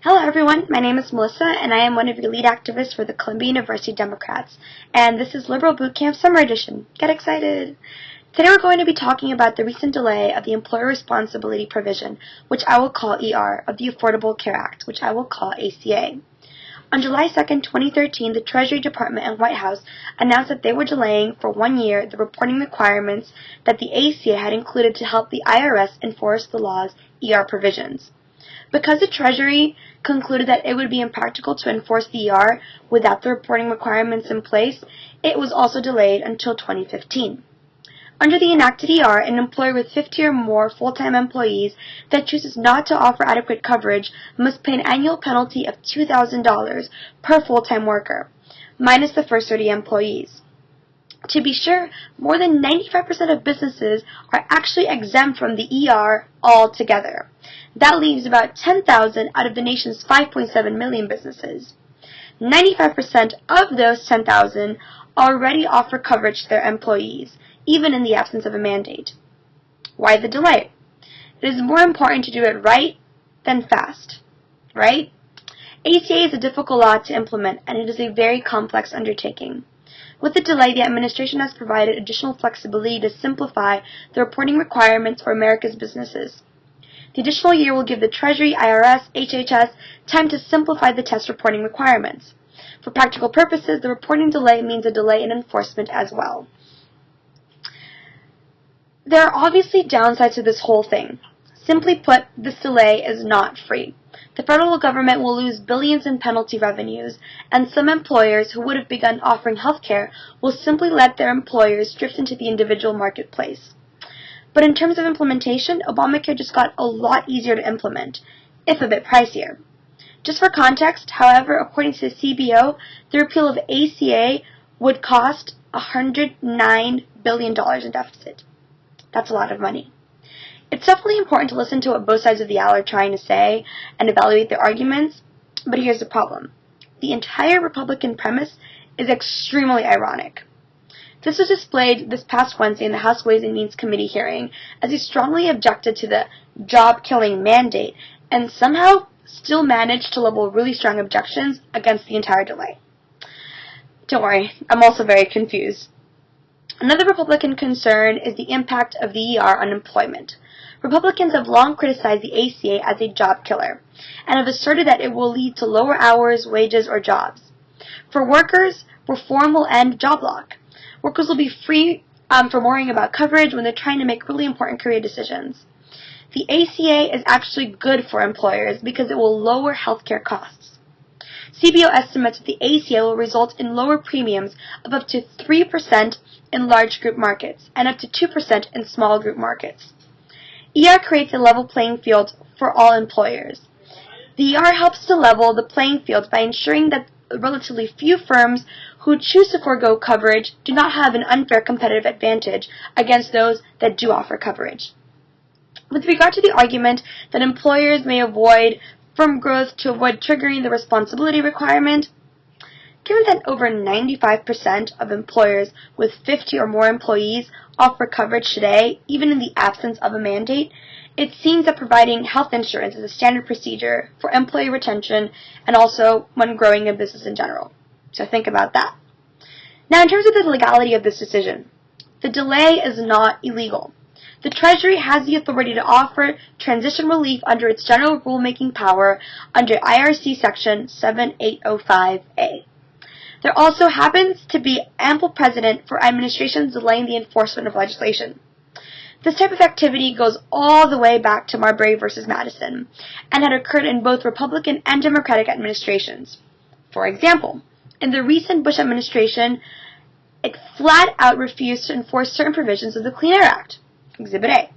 Hello everyone, my name is Melissa and I am one of your lead activists for the Columbia University Democrats, and this is Liberal Boot Camp Summer Edition. Get excited! Today we're going to be talking about the recent delay of the Employer Responsibility provision, which I will call ER, of the Affordable Care Act, which I will call ACA. On July 2nd, 2013, the Treasury Department and White House announced that they were delaying for 1 year the reporting requirements that the ACA had included to help the IRS enforce the law's ER provisions. Because the Treasury concluded that it would be impractical to enforce the ER without the reporting requirements in place, it was also delayed until 2015. Under the enacted ER, an employer with 50 or more full-time employees that chooses not to offer adequate coverage must pay an annual penalty of $2,000 per full-time worker, minus the first 30 employees. To be sure, more than 95% of businesses are actually exempt from the ER altogether. That leaves about 10,000 out of the nation's 5.7 million businesses. 95% of those 10,000 already offer coverage to their employees, even in the absence of a mandate. Why the delay? It is more important to do it right than fast, right? ACA is a difficult law to implement, and it is a very complex undertaking. With the delay, the administration has provided additional flexibility to simplify the reporting requirements for America's businesses. The additional year will give the Treasury, IRS, HHS time to simplify the test reporting requirements. For practical purposes, the reporting delay means a delay in enforcement as well. There are obviously downsides to this whole thing. Simply put, this delay is not free. The federal government will lose billions in penalty revenues, and some employers who would have begun offering health care will simply let their employers drift into the individual marketplace. But in terms of implementation, Obamacare just got a lot easier to implement, if a bit pricier. Just for context, however, according to the CBO, the repeal of ACA would cost $109 billion in deficit. That's a lot of money. It's definitely important to listen to what both sides of the aisle are trying to say and evaluate their arguments, but here's the problem. The entire Republican premise is extremely ironic. This was displayed this past Wednesday in the House Ways and Means Committee hearing, as he strongly objected to the job-killing mandate and somehow still managed to level really strong objections against the entire delay. Don't worry, I'm also very confused. Another Republican concern is the impact of the ER on employment. Republicans have long criticized the ACA as a job killer and have asserted that it will lead to lower hours, wages, or jobs. For workers, reform will end job lock. Workers will be free from worrying about coverage when they're trying to make really important career decisions. The ACA is actually good for employers because it will lower healthcare costs. CBO estimates that the ACA will result in lower premiums of up to 3% in large group markets and up to 2% in small group markets. ER creates a level playing field for all employers. The ER helps to level the playing field by ensuring that relatively few firms who choose to forego coverage do not have an unfair competitive advantage against those that do offer coverage. With regard to the argument that employers may avoid firm growth to avoid triggering the responsibility requirement, given that over 95% of employers with 50 or more employees offer coverage today, even in the absence of a mandate, it seems that providing health insurance is a standard procedure for employee retention and also when growing a business in general. So think about that. Now, in terms of the legality of this decision, the delay is not illegal. The Treasury has the authority to offer transition relief under its general rulemaking power under IRC Section 7805A. There also happens to be ample precedent for administrations delaying the enforcement of legislation. This type of activity goes all the way back to Marbury versus Madison and had occurred in both Republican and Democratic administrations. For example, in the recent Bush administration, it flat out refused to enforce certain provisions of the Clean Air Act, Exhibit A.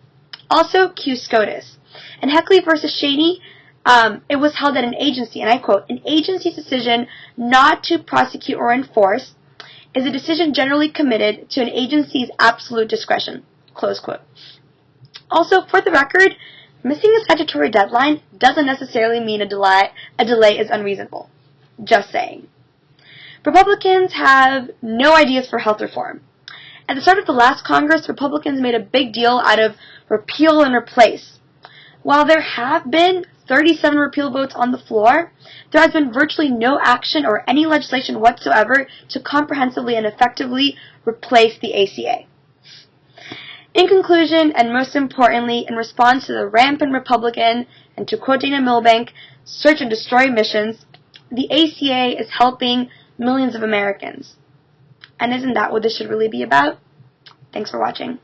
Also, Q. SCOTUS. In Heckley versus Cheney, it was held that an agency, and I quote, an agency's decision not to prosecute or enforce is a decision generally committed to an agency's absolute discretion, close quote. Also, for the record, missing a statutory deadline doesn't necessarily mean a delay is unreasonable. Just saying. Republicans have no ideas for health reform. At the start of the last Congress, Republicans made a big deal out of repeal and replace. While there have been 37 repeal votes on the floor, there has been virtually no action or any legislation whatsoever to comprehensively and effectively replace the ACA. In conclusion, and most importantly, in response to the rampant Republican, and to quote Dana Milbank, search and destroy missions, the ACA is helping millions of Americans. And isn't that what this should really be about? Thanks for watching.